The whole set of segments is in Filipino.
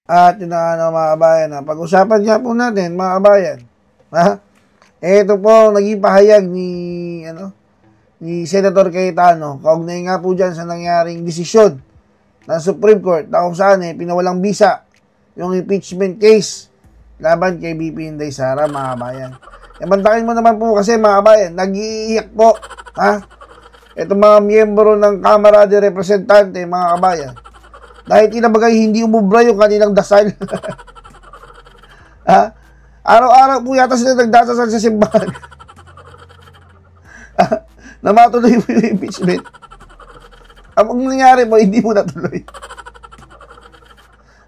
At yun na nga mga kabayan, pag-usapan nga po natin mga kabayan. Ito po naging pahayag ni Senator Cayetano kaugnay nga po dyan sa nangyaring desisyon ng Supreme Court na kung saan pinawalang bisa yung impeachment case laban kay BP Inday Sara mga kabayan. Bantakin mo naman po kasi mga kabayan, nag-iiyak po itong mga miyembro ng Kamara de Representante mga kabayan. Dahil tinabagay hindi umubra yung kanilang dasal. Araw-araw po yata sila nagdasal sa simbahan. Na matuloy po yung impeachment. Ang nangyari po, hindi po natuloy.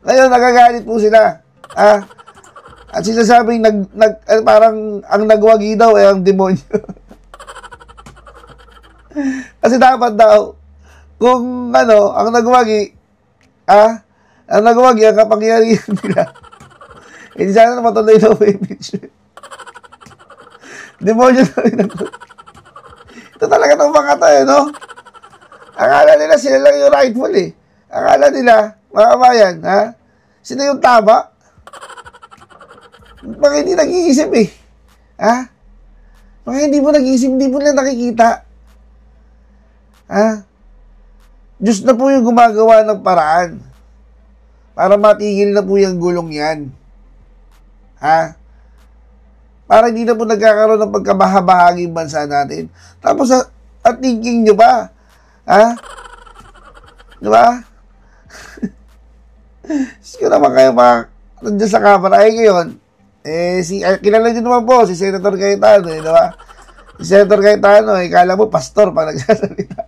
Ngayon, nagagalit po sila. At sinasabing parang ang nagwagi daw ay ang demonyo. Kasi dapat daw, kung ang nagwagi, ang nagwagi ang kapangyarihan nila. Hindi sana na matuloy na impeachment. Demonyo na rin ako. Ito talaga itong mga tayo, no? Akala nila sila lang yung rightful Akala nila, mga kabayan, sila yung tama. Mga hindi nag-iisip Mga hindi mo nag-iisip, hindi mo lang nakikita. Diyos na po yung gumagawa ng paraan para matigil na po yung gulong yan. Para hindi na po nagkakaroon ng pagkabahabahaging bansa natin. Tapos, at thinking nyo ba? Diba? Sige naman kayo nandiyan sa kamera. Ngayon, kilala nyo naman po, si Senator Cayetano, diba? Si Senator Cayetano, kala mo pastor pag nagsasalita.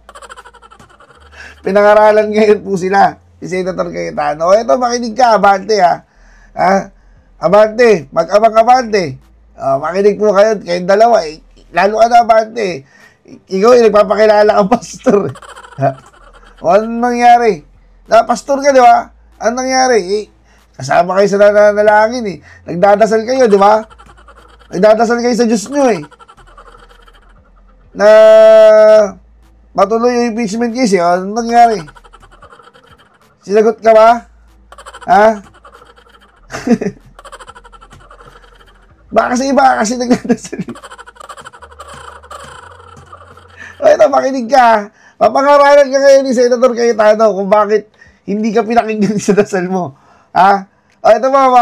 Pinangaralan ngayon po sila, si Senator Cayetano. Ito, makinig ka, abante Abante, mag-abang-abante. Makinig po kayo, kayong dalawa. Lalo ka na abante. Ikaw nagpapakilala kang pastor. Anong nangyari? Pastor ka, di ba? Anong nangyari? Kasama kayo sa nananalangin Nagdadasal kayo, di ba? Nagdadasal kayo sa Diyos nyo na matuloy yung impeachment case Anong nangyari? Sinagot ka ba? Baka kasi nagdadasal. Ito, makinig ka. Papangaralan ka ngayon ni Senator Cayetano kung bakit hindi ka pinakinggan sa dasal mo. Ito mga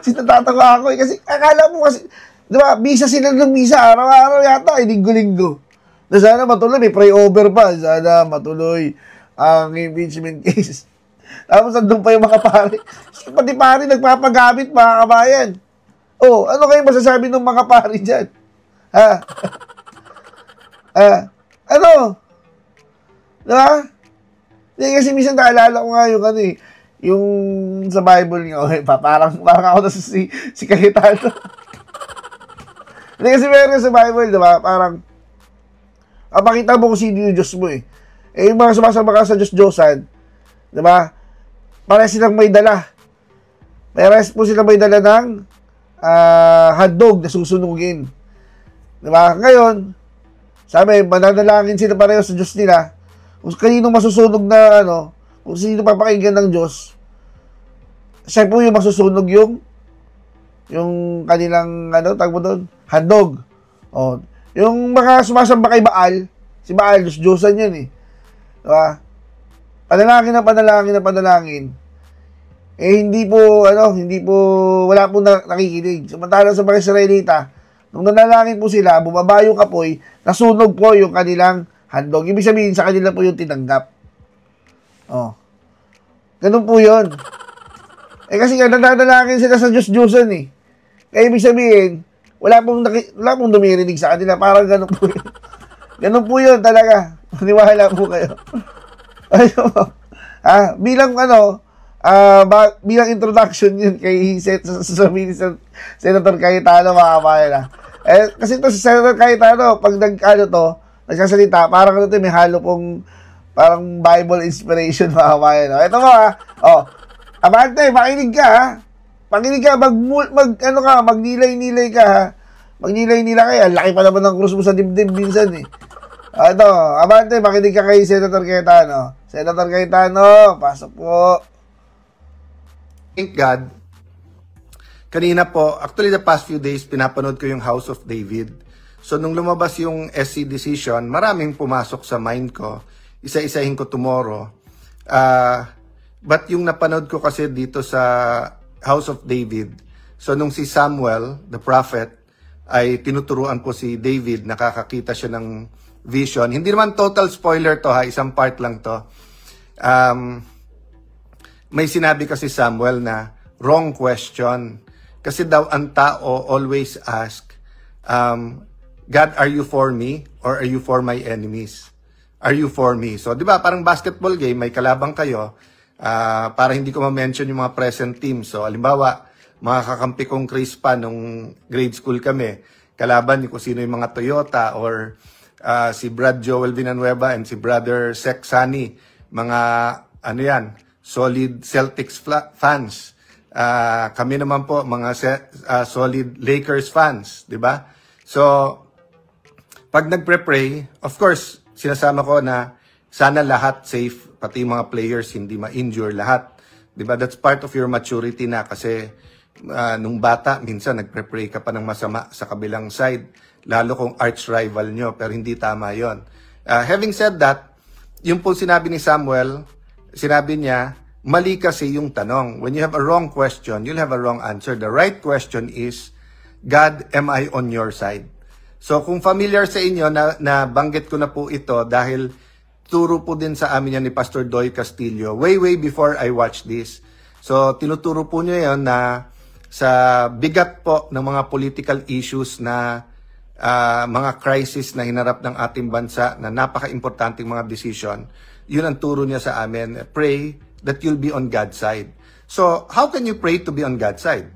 sinatatawa ako kasi akala mo kasi, di ba, bisa sila ng bisa, araw-araw yata, linggo-linggo. Na sana matuloy, may pray-over pa, sana matuloy ang impeachment case. Tapos nandun pa yung mga pari. Pati pari nagpapagamit mga kabayan. Ano kayo masasabi ng mga pari dyan? Diba? Kasi minsan naalala ko nga yung yung sa Bible nga, parang ako na si Cayetano. Kasi meron sa Bible, diba? Parang, pakita mo kung sino yung Diyos mo yung mga sumasama ka sa Diyos-Diyosan, diba? Parehas silang may dala. Parehas po silang may dala ng hotdog na susunugin. Diba? Ngayon, sabi, mananalangin sila pareho sa Diyos nila. Kung kanino masusunog na kung sino papakinggan ng Diyos, siya po yung masusunog yung kanilang tawag mo doon, hotdog. Yung mga sumasamba kay Baal, si Baal, Diyos-Diyosan yan diba? Panalangin. Hindi po, wala po nakikinig. Samantalang sa mga Israelita, nung nanalangin po sila, bumaba yung kapoy, nasunog po yung kanilang handog. Ibig sabihin, sa kanila po yung tinanggap. Ganun po yun. Kasi nga, nananalangin sila sa Diyos-Diyosan Kaya ibig sabihin, wala pong dumirinig sa kanila. Parang ganun po yun. Ganun po yun talaga. Maniwala po kayo. Bilang bilang introduction yun kay sasabihin sa Senator Cayetano mga kabayan kasi ito si Senator Cayetano pag nagsasalita parang may halo pong parang Bible inspiration mga kabayan ito mo abante, makinig ka magnilay-nilay ka magnilay-nilay kayo, laki pa naman ng krus mo sa dibdib minsan ito, abante, makinig ka kay Senator Cayetano. Senator Cayetano, pasok po. Thank God, kanina po, actually the past few days, pinapanood ko yung House of David. So, nung lumabas yung SC decision, maraming pumasok sa mind ko. Isa-isahin ko tomorrow. But yung napanood ko kasi dito sa House of David, so nung si Samuel, the prophet, ay tinuturuan po si David, nakakakita siya ng vision. Hindi naman total spoiler to ha, isang part lang to. May sinabi kasi Samuel na wrong question. Kasi daw ang tao always ask, God, are you for me or are you for my enemies? Are you for me? So, di ba, parang basketball game, may kalabang kayo, para hindi ko ma-mention yung mga present teams. So, alimbawa, mga kakampi kong Chris pa nung grade school kami, kalaban kung sino yung mga Toyota or si Brad Joel Villanueva and si Brother Sek Sani, mga, ano yan, solid Celtics fans. Kami naman po, mga solid Lakers fans, di ba? So, pag nagpre-pray, of course, sinasama ko na sana lahat safe, pati mga players hindi ma-injure lahat. Di ba? That's part of your maturity na kasi nung bata, minsan nagpre-pray ka pa ng masama sa kabilang side, lalo kung arch rival nyo, pero hindi tama yon. Having said that, yung po sinabi ni Samuel, sinabi niya, mali kasi yung tanong. When you have a wrong question, you'll have a wrong answer. The right question is, God, am I on your side? So kung familiar sa inyo, na banggit ko na po ito dahil turo po din sa amin yan ni Pastor Doy Castillo, way before I watched this. So tinuturo po niya yon na sa bigat po ng mga political issues na mga crisis na hinarap ng ating bansa na napaka-importanting mga decision, yun ang turo niya sa amin, pray that you'll be on God's side. So, how can you pray to be on God's side?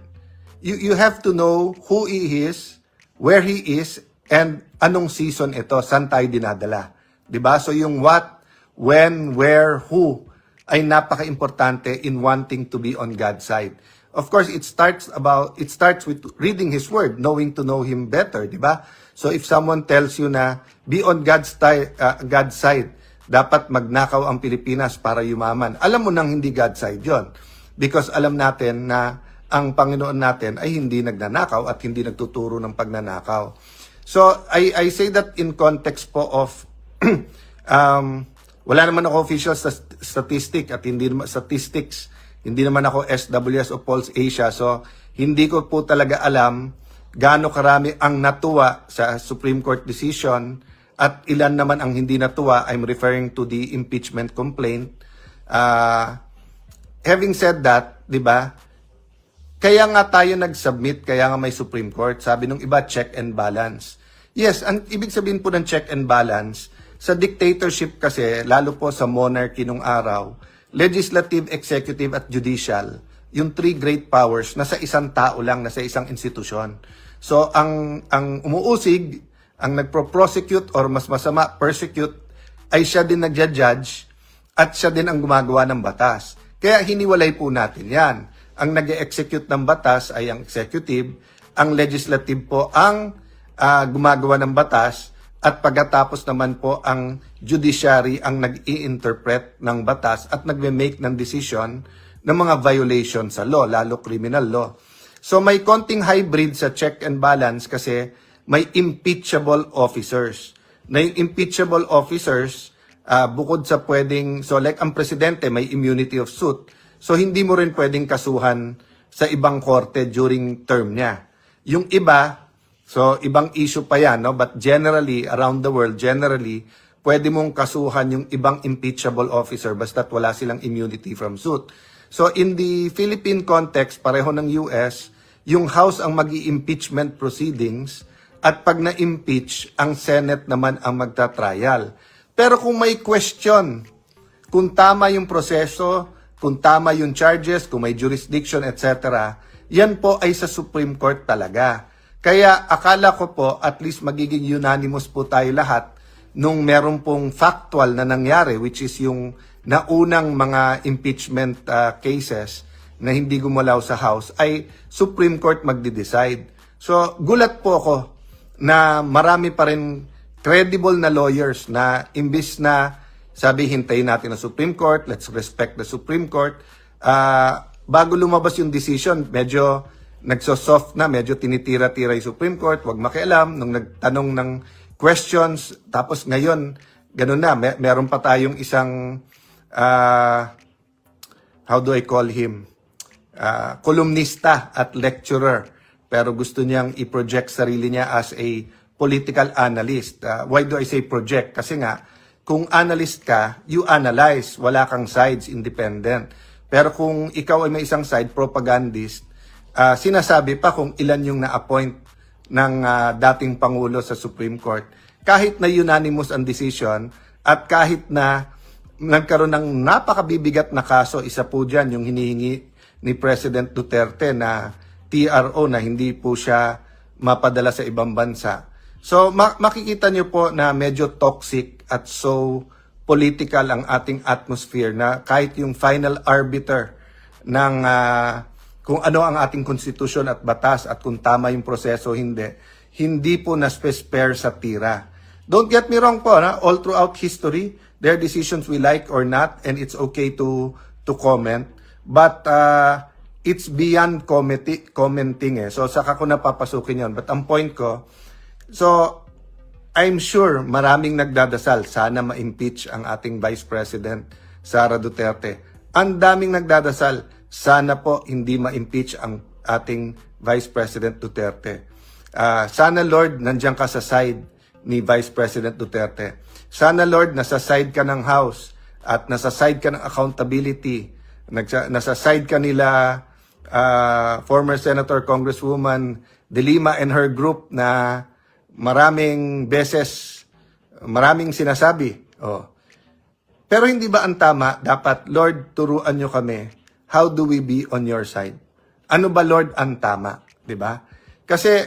You have to know who He is, where He is, and anong season ito, saan tayo dinadala. Diba? So, yung what, when, where, who, ay napaka-importante in wanting to be on God's side. Of course, it starts with reading His Word, knowing to know Him better, diba? So, if someone tells you na, be on God's side, dapat magnakaw ang Pilipinas para yumaman. Alam mo nang hindi God's side yon. Because alam natin na ang Panginoon natin ay hindi nagnanakaw at hindi nagtuturo ng pagnanakaw. So, I say that in context po of, wala naman ako official statistic at hindi naman ako SWS o Pulse Asia. So, hindi ko po talaga alam gaano karami ang natuwa sa Supreme Court decision at ilan naman ang hindi natuwa. I'm referring to the impeachment complaint. Having said that, di ba, kaya nga tayo nag-submit, kaya nga may Supreme Court. Sabi nung iba, check and balance. Yes, ang ibig sabihin po ng check and balance, sa dictatorship kasi, lalo po sa monarchy nung araw, legislative, executive, at judicial, yung three great powers, nasa isang tao lang, nasa isang institusyon. So, ang umuusig, ang nagpro-prosecute or mas masama, persecute, ay siya din nagja-judge at siya din ang gumagawa ng batas. Kaya hiniwalay po natin yan. Ang nag-execute ng batas ay ang executive, ang legislative po ang gumagawa ng batas, at pagkatapos naman po ang judiciary ang nag-i-interpret ng batas at nagme-make ng decision ng mga violation sa law, lalo criminal law. So may konting hybrid sa check and balance kasi may impeachable officers. Na yung impeachable officers, bukod sa pwedeng, so like ang presidente may immunity of suit, so hindi mo rin pwedeng kasuhan sa ibang korte during term niya. Yung iba, so ibang issue pa yan, no? But generally, around the world, pwede mong kasuhan yung ibang impeachable officer basta't wala silang immunity from suit. So in the Philippine context, pareho ng US, yung House ang mag-i-impeachment proceedings at pag na-impeach, ang Senate naman ang magta-trial. Pero kung may question, kung tama yung proseso, kung tama yung charges, kung may jurisdiction, etc., yan po ay sa Supreme Court talaga. Kaya akala ko po at least magiging unanimous po tayo lahat nung meron pong factual na nangyari, which is yung naunang mga impeachment cases na hindi gumalaw sa House, ay Supreme Court magde-decide. So gulat po ako na marami pa rin credible na lawyers na imbis na sabi hintayin natin ang Supreme Court, let's respect the Supreme Court, bago lumabas yung decision, medyo nagsosoft na, medyo tinitira-tira yung Supreme Court, wag makialam, nung nagtanong ng questions, tapos ngayon, ganun na, meron pa tayong isang, how do I call him? Kolumnista at lecturer, pero gusto niyang i-project sarili niya as a political analyst. Why do I say project? Kasi nga, kung analyst ka, you analyze, wala kang sides, independent. Pero kung ikaw ay may isang side, propagandist, sinasabi pa kung ilan yung na-appoint ng dating Pangulo sa Supreme Court. Kahit na unanimous ang decision at kahit na nagkaroon ng napakabibigat na kaso, isa po dyan yung hinihingi ni President Duterte na TRO na hindi po siya mapadala sa ibang bansa. So makikita niyo po na medyo toxic at so political ang ating atmosphere na kahit yung final arbiter ng kung ano ang ating konstitusyon at batas at kung tama yung proseso, hindi po na-spare sa tira. Don't get me wrong po, all throughout history, there are decisions we like or not, and it's okay to comment. But it's beyond commenting. So saka ko napapasukin yon. But ang point ko, so I'm sure maraming nagdadasal, sana ma-impeach ang ating Vice President, Sara Duterte. Ang daming nagdadasal, sana po hindi ma-impeach ang ating Vice President Duterte. Sana Lord, nandiyan ka sa side ni Vice President Duterte. Sana Lord, nasa side ka ng House at nasa side ka ng accountability. Nasa side ka nila former Senator Congresswoman De Lima and her group na maraming beses, maraming sinasabi. Pero hindi ba ang tama, dapat, Lord, turuan nyo kami, how do we be on your side? Ano ba, Lord, ang tama? Diba? Kasi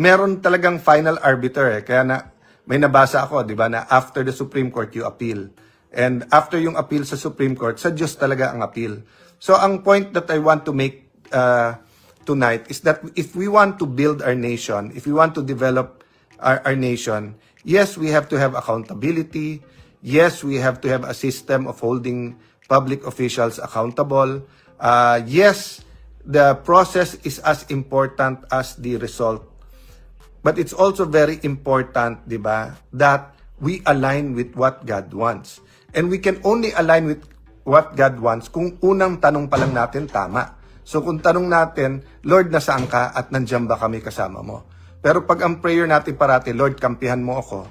meron talagang final arbiter. Kaya may nabasa ako, diba, na after the Supreme Court, you appeal. And after yung appeal sa Supreme Court, sa Diyos talaga ang appeal. So ang point that I want to make tonight is that if we want to build our nation, if we want to develop our nation, yes, we have to have accountability. Yes, we have to have a system of holding public officials accountable. Yes, the process is as important as the result. But it's also very important, di ba, that we align with what God wants. And we can only align with what God wants kung unang tanong pa lang natin tama. So kung tanong natin, Lord, nasaan ka at nandiyan ba kami kasama mo? Pero pag ang prayer natin parati, Lord, kampihan mo ako,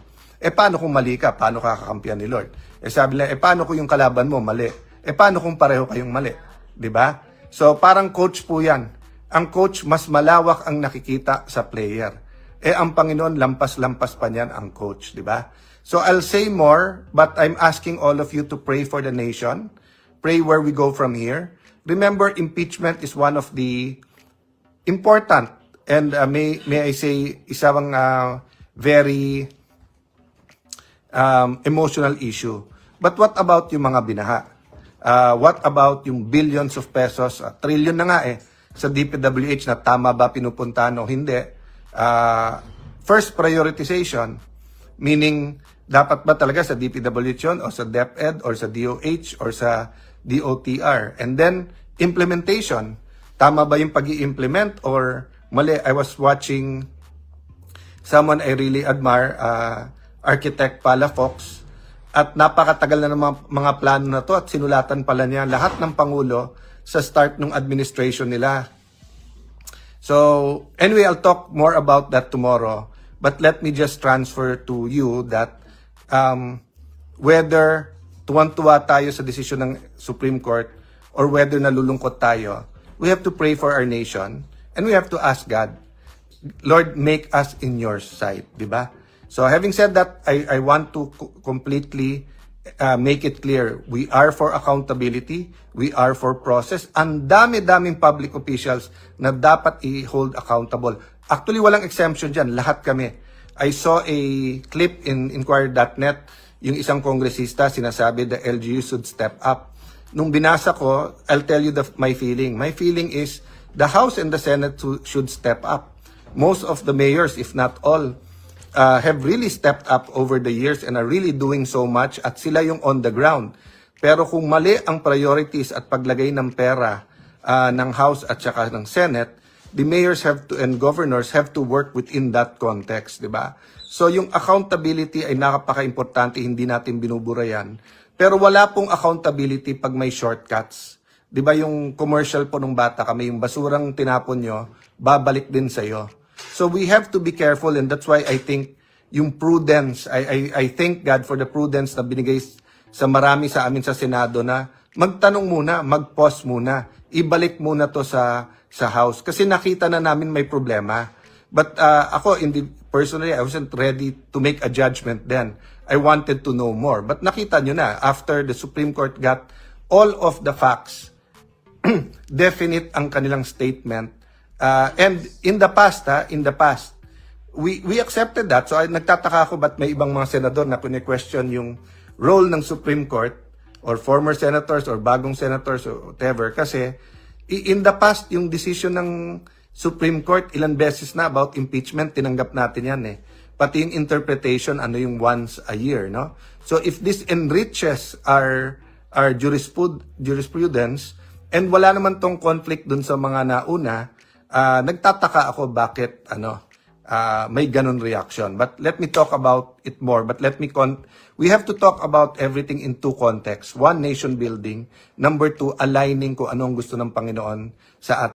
paano kung mali ka? Paano ka kakampihan ni Lord? Sabi nila, paano kung yung kalaban mo mali? Paano kung pareho kayong mali? Diba? So parang coach po yan. Ang coach, mas malawak ang nakikita sa player. Ang Panginoon, lampas-lampas pa niyan ang coach. Diba? So I'll say more, but I'm asking all of you to pray for the nation. Pray where we go from here. Remember, impeachment is one of the important and may I say, isang very emotional issue. But what about yung mga binaha? What about yung billions of pesos, trillion na nga sa DPWH na tama ba pinupuntahan o hindi? First, prioritization, meaning dapat ba talaga sa DPWH yun, o sa DepEd, or sa DOH, or sa DOTR? And then, implementation. Tama ba yung pag-i-implement or mali? I was watching someone I really admire, Architect Palafox, at napakatagal na ng mga plano na to at sinulatan pala niya lahat ng Pangulo sa start ng administration nila. So, anyway, I'll talk more about that tomorrow. But let me just transfer to you that whether tuwan-tuwa tayo sa desisyon ng Supreme Court or whether nalulungkot tayo, we have to pray for our nation and we have to ask God, Lord, make us in your sight, di ba? So having said that, I want to completely make it clear, we are for accountability, we are for process. Ang dami-daming public officials na dapat i-hold accountable. Actually, walang exemption dyan, lahat kami. I saw a clip in Inquirer.net, yung isang kongresista sinasabi the LGU should step up. Nung binasa ko, I'll tell you my feeling. My feeling is the House and the Senate should step up. Most of the mayors, if not all, have really stepped up over the years and are really doing so much at sila yung on the ground. Pero kung mali ang priorities at paglagay ng pera ng House at saka ng Senate, the mayors and governors have to work within that context, di ba? So yung accountability ay napaka-importante, hindi natin binubura yan. Pero wala pong accountability pag may shortcuts. Di ba yung commercial po nung bata kami, yung basurang tinapon nyo, babalik din sa'yo. So we have to be careful, and that's why I think yung prudence, I thank God for the prudence na binigay sa marami sa amin sa Senado na magtanong muna, mag-pause muna, ibalik muna to sa House. Kasi nakita na namin may problema. But ako, personally, I wasn't ready to make a judgment then. I wanted to know more. But nakita nyo na, after the Supreme Court got all of the facts, definite ang kanilang statement. And in the past, we accepted that. So nagtataka ako ba't may ibang mga senador na question yung role ng Supreme Court or former senators or bagong senators or whatever. Kasi in the past, yung decision ng Supreme Court, ilan beses na about impeachment, tinanggap natin yan eh. Pati yung interpretation, ano yung once a year, no? So if this enriches our jurisprudence, and wala naman tong conflict dun sa mga nauna, nagtataka ako bakit may ganun reaction. But let me talk about it more. But we have to talk about everything in two contexts. One, nation building. Number two, aligning kung anong gusto ng Panginoon sa atin.